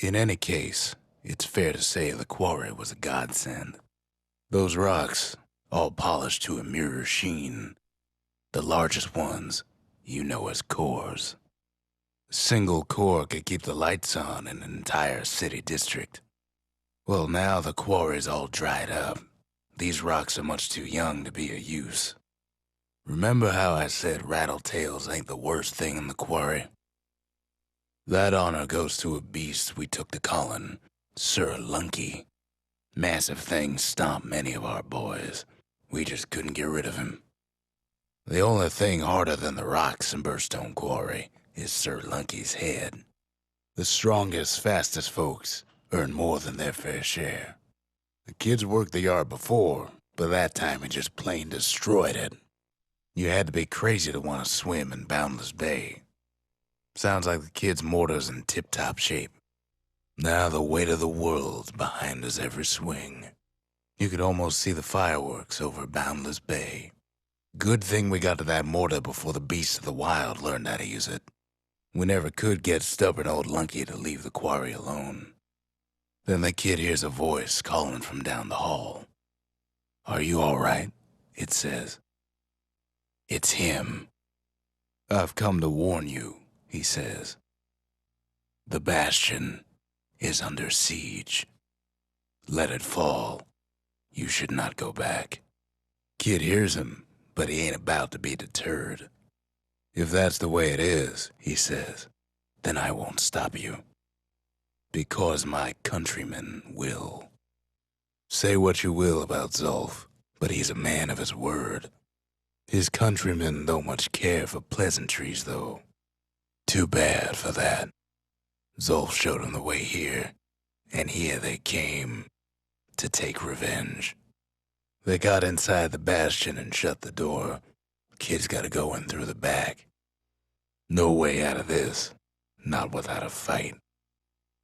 In any case, it's fair to say the quarry was a godsend. Those rocks, all polished to a mirror sheen, the largest ones, you know as cores. A single core could keep the lights on in an entire city district. Well, now the quarry's all dried up. These rocks are much too young to be of use. Remember how I said rattletails ain't the worst thing in the quarry? That honor goes to a beast we took to Colin, Sir Lunky. Massive thing stomped many of our boys. We just couldn't get rid of him. The only thing harder than the rocks in Burstone Quarry is Sir Lunky's head. The strongest, fastest folks earn more than their fair share. The kids worked the yard before, but that time it just plain destroyed it. You had to be crazy to want to swim in Boundless Bay. Sounds like the kids' mortar's in tip-top shape. Now the weight of the world's behind us every swing. You could almost see the fireworks over Boundless Bay. Good thing we got to that mortar before the beasts of the wild learned how to use it. We never could get stubborn old Lunky to leave the quarry alone. Then the kid hears a voice calling from down the hall. "Are you all right?" it says. It's him. "I've come to warn you," he says. "The Bastion is under siege. Let it fall. You should not go back." Kid hears him, but he ain't about to be deterred. "If that's the way it is," he says, "then I won't stop you. Because my countrymen will. Say what you will about Zulf, but he's a man of his word. His countrymen don't much care for pleasantries, though. Too bad for that. Zulf showed him the way here, and here they came to take revenge. They got inside the Bastion and shut the door. Kid's gotta go in through the back. No way out of this, not without a fight.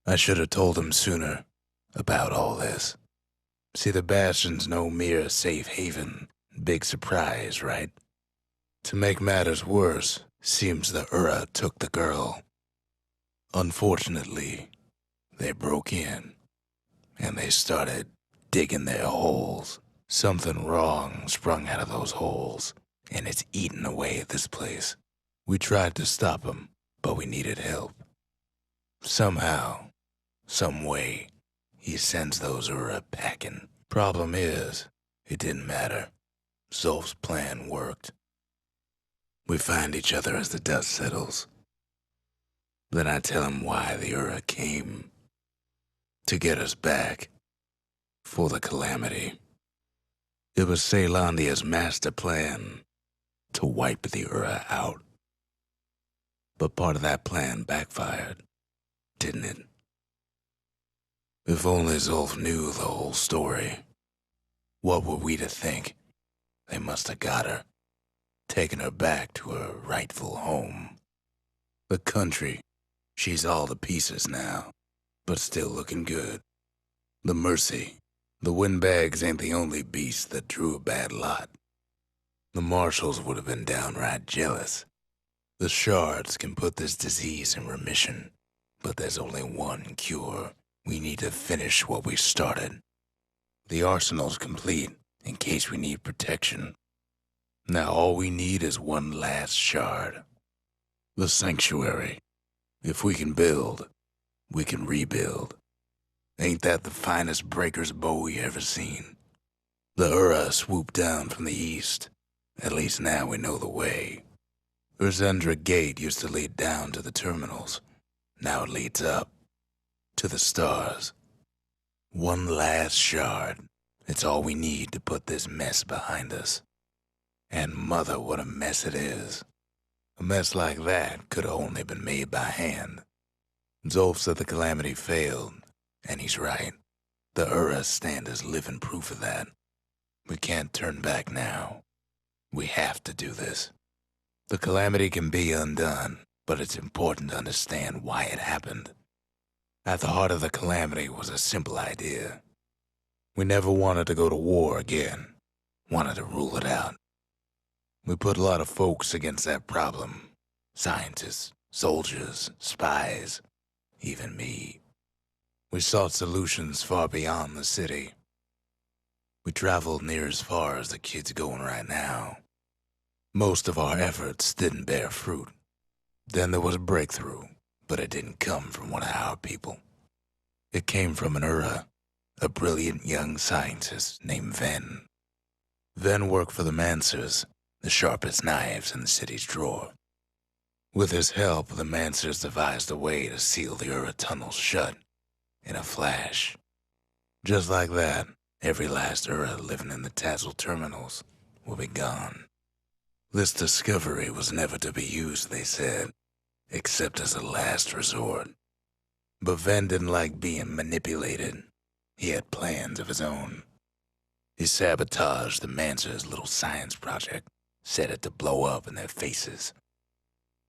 I should have told him sooner about all this. See, the Bastion's no mere safe haven. Big surprise, right? To make matters worse, seems the Ura took the girl. Unfortunately, they broke in, and they started digging their holes. Something wrong sprung out of those holes, and it's eating away at this place. We tried to stop them, but we needed help. Somehow, some way, he sends those Ura packing. Problem is, it didn't matter. Zulf's plan worked. We find each other as the dust settles. Then I tell him why the Ura came. To get us back. For the Calamity. It was Ceylandia's master plan to wipe the Ura out. But part of that plan backfired, didn't it? If only Zulf knew the whole story. What were we to think? They must have got her, taken her back to her rightful home. The country, she's all to pieces now, but still looking good. The mercy, the windbags ain't the only beast that drew a bad lot. The marshals would have been downright jealous. The shards can put this disease in remission, but there's only one cure. We need to finish what we started. The arsenal's complete in case we need protection. Now all we need is one last shard. The sanctuary. If we can build, we can rebuild. Ain't that the finest breaker's bow you ever seen? The Ura swooped down from the east. At least now we know the way. Urzendra Gate used to lead down to the terminals. Now it leads up. To the stars. One last shard. It's all we need to put this mess behind us. And mother, what a mess it is. A mess like that could have only been made by hand. Zulf said the Calamity failed, and he's right. The Ura stand as living proof of that. We can't turn back now. We have to do this. The Calamity can be undone, but it's important to understand why it happened. At the heart of the Calamity was a simple idea. We never wanted to go to war again. Wanted to rule it out. We put a lot of folks against that problem. Scientists, soldiers, spies, even me. We sought solutions far beyond the city. We traveled near as far as the kid's going right now. Most of our efforts didn't bear fruit. Then there was a breakthrough, but it didn't come from one of our people. It came from an Ura, a brilliant young scientist named Ven. Ven worked for the Mancers, the sharpest knives in the city's drawer. With his help, the Mancers devised a way to seal the Ura tunnels shut in a flash. Just like that, every last Ura living in the Tazzle terminals will be gone. This discovery was never to be used, they said, except as a last resort. But Ven didn't like being manipulated. He had plans of his own. He sabotaged the Mancer's little science project, set it to blow up in their faces.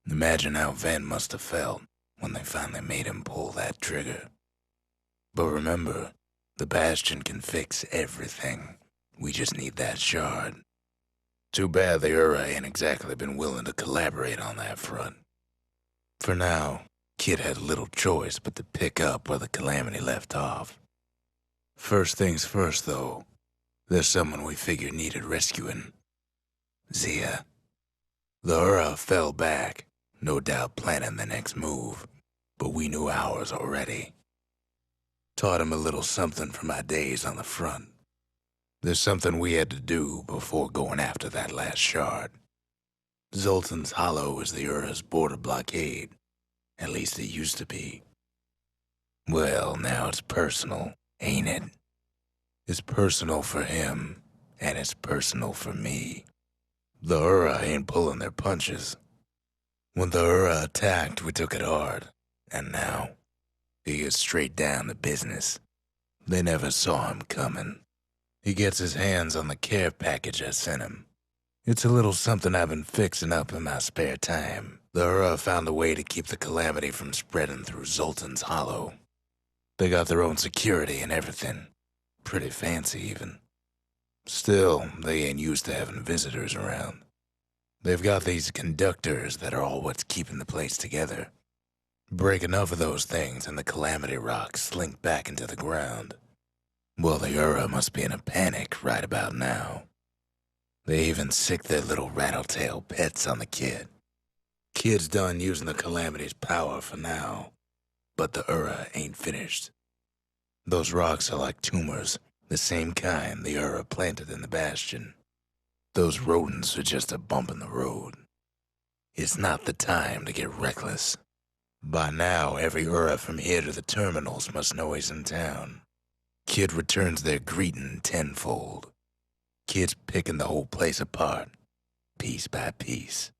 Imagine how Ven must have felt when they finally made him pull that trigger. But remember, the Bastion can fix everything. We just need that shard. Too bad the Ura ain't exactly been willing to collaborate on that front. For now, Kid had little choice but to pick up where the Calamity left off. First things first, though, there's someone we figured needed rescuing. Zia. The Ura fell back, no doubt planning the next move, but we knew ours already. Taught him a little something from our days on the front. There's something we had to do before going after that last shard. Zoltan's Hollow is the Ura's border blockade. At least it used to be. Well, now it's personal, ain't it? It's personal for him, and it's personal for me. The Ura ain't pulling their punches. When the Ura attacked, we took it hard, and now he gets straight down to business. They never saw him coming. He gets his hands on the care package I sent him. It's a little something I've been fixing up in my spare time. The Ura found a way to keep the Calamity from spreading through Zoltan's Hollow. They got their own security and everything. Pretty fancy, even. Still, they ain't used to having visitors around. They've got these conductors that are all what's keeping the place together. Break enough of those things and the Calamity rocks slink back into the ground. Well, the Ura must be in a panic right about now. They even sick their little rattletail pets on the kid. Kid's done using the Calamity's power for now, but the Ura ain't finished. Those rocks are like tumors, the same kind the Ura planted in the Bastion. Those rodents are just a bump in the road. It's not the time to get reckless. By now, every Ura from here to the terminals must know he's in town. Kid returns their greeting tenfold. Kid's picking the whole place apart, piece by piece.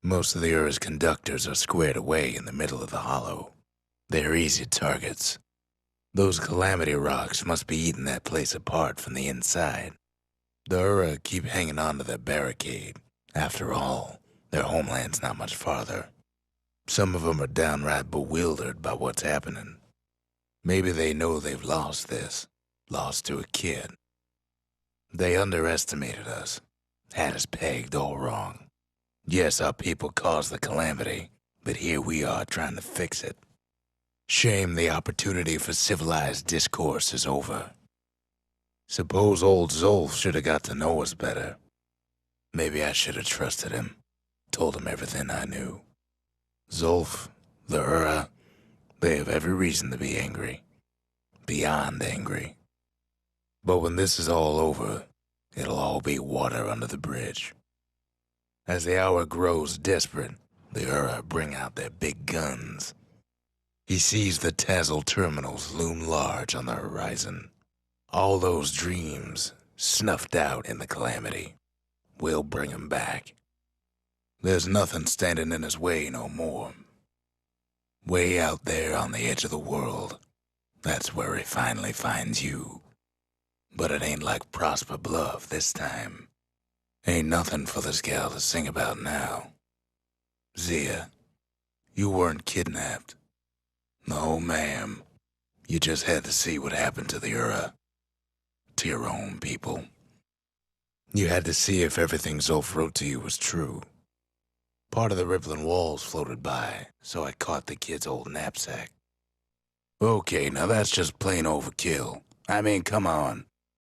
Most of the Ura's conductors are squared away in the middle of the hollow. They're easy targets. Those Calamity rocks must be eating that place apart from the inside. The Ura keep hanging on to their barricade. After all, their homeland's not much farther. Some of them are downright bewildered by what's happening. Maybe they know they've lost this, lost to a kid. They underestimated us, had us pegged all wrong. Yes, our people caused the Calamity, but here we are trying to fix it. Shame the opportunity for civilized discourse is over. Suppose old Zolf should have got to know us better. Maybe I should have trusted him, told him everything I knew. Zolf, the Ura, they have every reason to be angry. Beyond angry. But when this is all over, it'll all be water under the bridge. As the hour grows desperate, the Ura bring out their big guns. He sees the Tazzle terminals loom large on the horizon. All those dreams, snuffed out in the Calamity, we'll bring 'em back. There's nothing standing in his way no more. Way out there on the edge of the world, that's where he finally finds you. But it ain't like Prosper Bluff this time. Ain't nothing for this gal to sing about now. Zia, you weren't kidnapped. No, ma'am. You just had to see what happened to the Ura. To your own people. You had to see if everything Zolf wrote to you was true. Part of the rippling walls floated by, so I caught the kid's old knapsack. Okay, now that's just plain overkill. I mean, come on.